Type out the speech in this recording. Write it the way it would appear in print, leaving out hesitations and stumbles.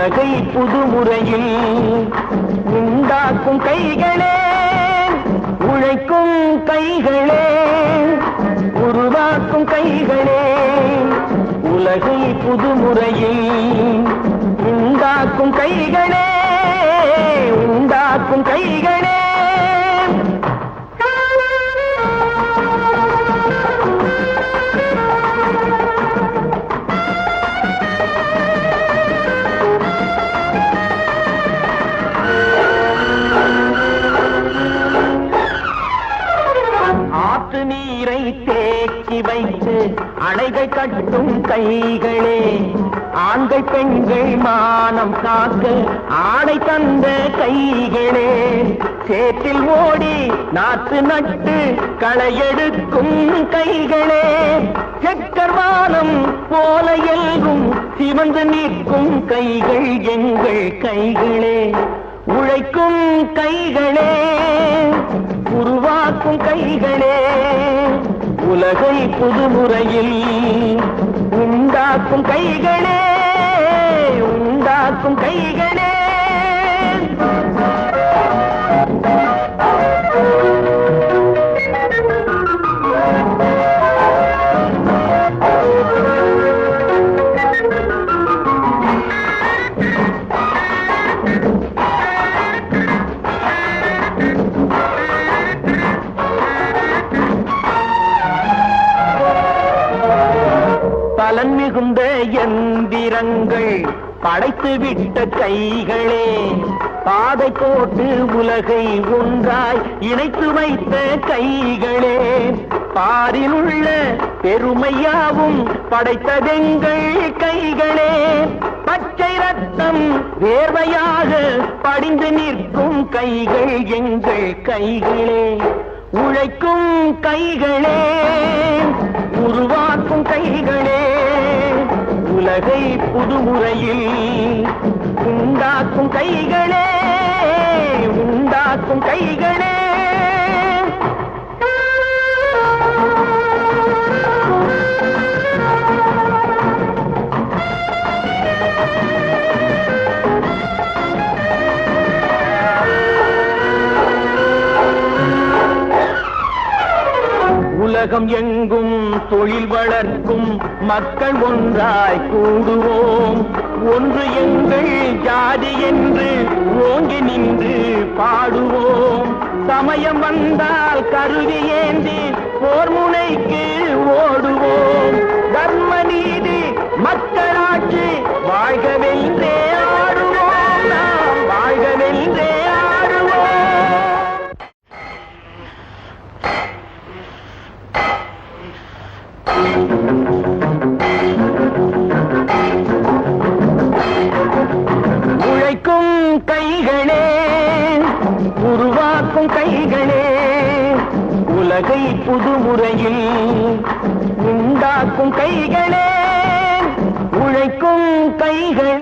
உலகை புதுமுறையில் உண்டாக்கும் கைகளே, உழைக்கும் கைகளே, உருவாக்கும் கைகளே, உலகை புதுமுறையில் உண்டாக்கும் கைகளே, உண்டாக்கும் கைகளே. ஆற்று நீரை தேக்கி வைத்து அணைகள் கட்டும் கைகளே, ஆண்கள் பெண்கள் மானம் காக்க ஆடை தந்த கைகளே, சேற்றில் ஓடி நாற்று நட்டு களையெடுக்கும் கைகளே, செக்கர்வானம் போல எல்கும் சிவந்து நிற்கும் கைகள் எங்கள் கைகளே. உழைக்கும் கைகளே, உருவாக்கும் கைகளே, உலகை புதுமுறையில் உண்டாக்கும் கைகளே, உண்டாக்கும் கைகளே. பலன் மிகுந்த எந்திரங்கள் படைத்து விட்ட கைகளே, பாதை போட்டு உலகை ஒன்றாய் இணைத்து வைத்த கைகளே, பாரில் உள்ள பெருமையாவும் படைத்ததெங்கள் கைகளே, பச்சை ரத்தம் வேர்வையாக படிந்து நிற்கும் கைகள் எங்கள் கைகளே. உழைக்கும் கைகளே, உருவாக்கும் கைகளே, உலகை புதுமுறையில் உண்டாக்கும் கைகளே, உண்டாக்கும் கைகளே. உலகம் எங்கும் தொழில் வளர்க்கும் மக்கள் ஒன்றாய் கூடுவோம், ஒன்று எங்கள் ஜாதி என்று ஓங்கி நின்று பாடுவோம். சமயம் வந்தால் கருவி ஏந்தி போர் முனைக்கு ஓடுவோம். தர்ம நீதி மக்களாட்சி வாழ்கவென்றே ஆடுவோம், நாம் வாழ்கவென்றே ஆடுவோம். உழைக்கும் கைகளே, உருவாக்கும் கைகளே, உலகை புதுமுறையில் உண்டாக்கும் கைகளே, உழைக்கும் கைகள்.